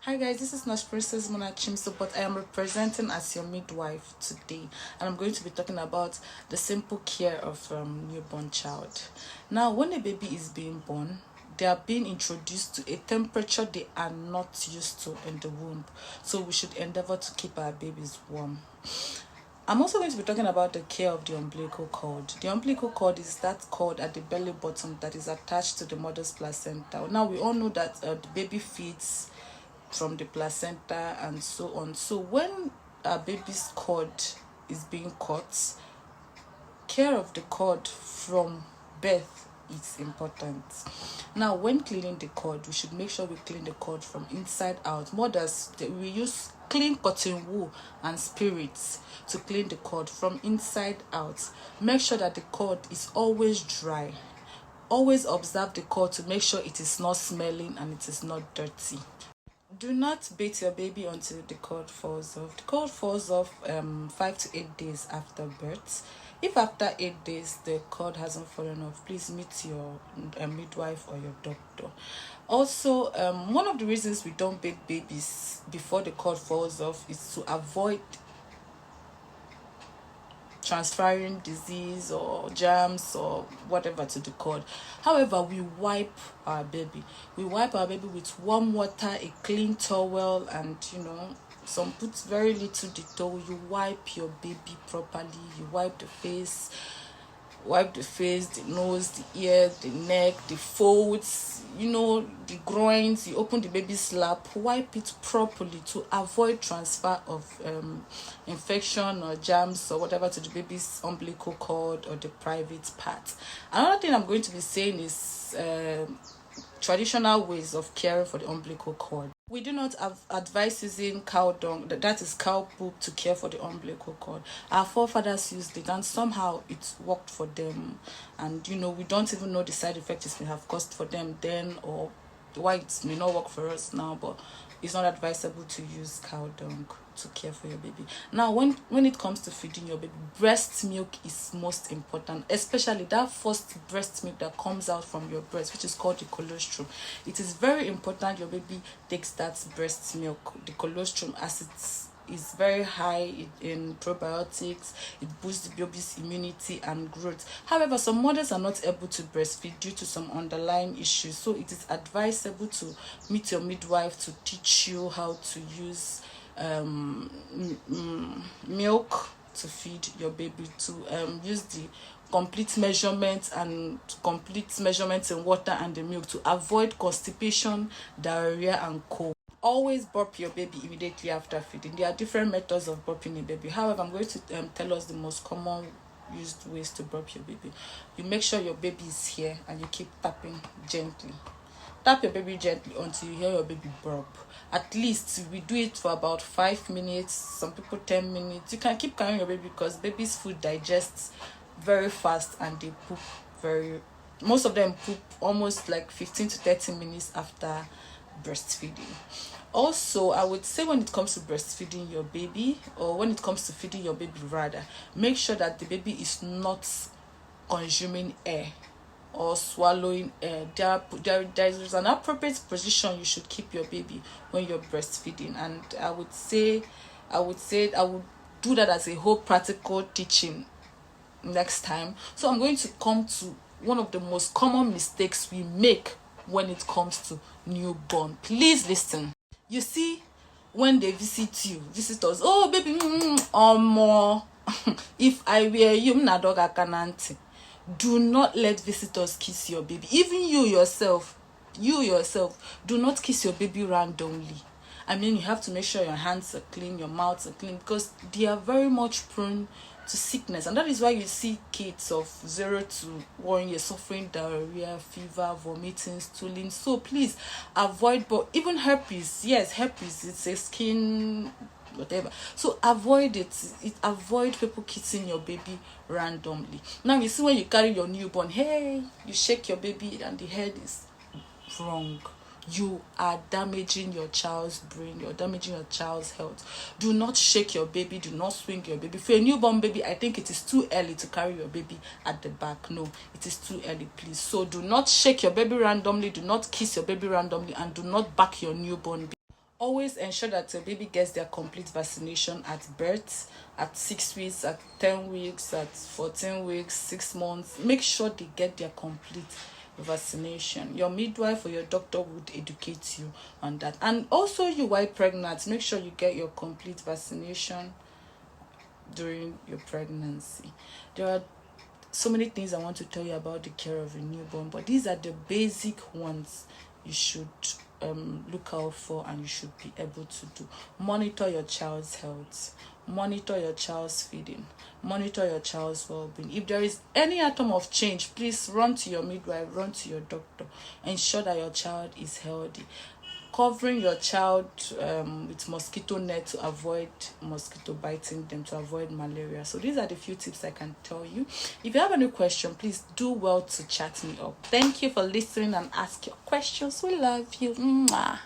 Hi guys, this is Nurse Princess Mona Chimso, but I am representing as your midwife today, and I'm going to be talking about the simple care of newborn child. Now, when a baby is being born, they are being introduced to a temperature they are not used to in the womb, so we should endeavor to keep our babies warm. I'm also going to be talking about the care of the umbilical cord. The umbilical cord is that cord at the belly button that is attached to the mother's placenta. Now, we all know that the baby feeds from the placenta and so on. So when a baby's cord is being cut, care of the cord from birth is important. Now, when cleaning the cord, we should make sure we clean the cord from inside out. Mothers, we use clean cotton wool and spirits to clean the cord from inside out. Make sure that the cord is always dry. Always observe the cord to make sure it is not smelling and it is not dirty. Do not beat your baby until the cord falls off. The cord falls off 5 to 8 days after birth. If after 8 days the cord hasn't fallen off, please meet your midwife or your doctor. Also, one of the reasons we don't beat babies before the cord falls off is to avoid transferring disease or germs or whatever to the cord. However, we wipe our baby. We wipe our baby with warm water, a clean towel, and some put very little Dettol. You wipe your baby properly. You wipe the face, the nose, the ear, the neck, the folds, the groins. You open the baby's lap, wipe it properly to avoid transfer of infection or germs or whatever to the baby's umbilical cord or the private part. Another thing I'm going to be saying is traditional ways of caring for the umbilical cord. We do not advise using cow dung, that is cow poop, to care for the umbilical cord. Our forefathers used it and somehow it worked for them, and we don't even know the side effects it may have caused for them then, or why it may not work for us now, but it's not advisable to use cow dung to care for your baby. Now, when it comes to feeding your baby, breast milk is most important, especially that first breast milk that comes out from your breast, which is called the colostrum. It is very important your baby takes that breast milk, the colostrum, as is very high in probiotics. It boosts the baby's immunity and growth. However, some mothers are not able to breastfeed due to some underlying issues, so it is advisable to meet your midwife to teach you how to use milk to feed your baby, to use the complete measurements in water and the milk to avoid constipation, diarrhea, and cold. Always burp your baby immediately after feeding. There are different methods of burping a baby. However, I'm going to tell us the most common used ways to burp your baby. You make sure your baby is here and you keep tapping gently. Tap your baby gently until you hear your baby burp. At least we do it for about 5 minutes, some people 10 minutes. You can keep carrying your baby because baby's food digests very fast and they poop most of them poop almost like 15 to 30 minutes after breastfeeding. Also, I would say when it comes to breastfeeding your baby, or when it comes to feeding your baby rather, make sure that the baby is not consuming air or swallowing air. There is an appropriate position you should keep your baby when you're breastfeeding, and I would do that as a whole practical teaching next time. So I'm going to come to one of the most common mistakes we make when it comes to newborn. Please listen. You see, when they visitors, oh baby, more. If I were you, na dog akananti. Do not let visitors kiss your baby. Even you yourself, do not kiss your baby randomly. I mean, you have to make sure your hands are clean, your mouths are clean, because they are very much prone to sickness, and that is why you see kids of 0 to 1 year suffering diarrhea, fever, vomiting, stooling. So please avoid, but even herpes, it's a skin whatever, so avoid it. Avoid people kissing your baby randomly. Now you see, when you carry your newborn, hey, you shake your baby and the head is wrong, you are damaging your child's brain, you're damaging your child's health. Do not shake your baby, do not swing your baby. For a newborn baby, I think it is too early to carry your baby at the back. No, it is too early, please. So do not shake your baby randomly, do not kiss your baby randomly, and do not back your newborn baby. Always ensure that your baby gets their complete vaccination at birth, at 6 weeks, at 10 weeks, at 14 weeks, 6 months. Make sure they get their complete vaccination. Your midwife or your doctor would educate you on that. And also, you while pregnant, make sure you get your complete vaccination during your pregnancy. There are so many things I want to tell you about the care of a newborn, but these are the basic ones you should look out for and you should be able to do. Monitor your child's health, monitor your child's feeding, monitor your child's well-being. If there is any atom of change, please run to your midwife, run to your doctor. Ensure that your child is healthy. Covering your child with mosquito net to avoid mosquito biting them, to avoid malaria. So these are the few tips I can tell you. If you have any question, please do well to chat me up. Thank you for listening and ask your questions. We love you. Mwah.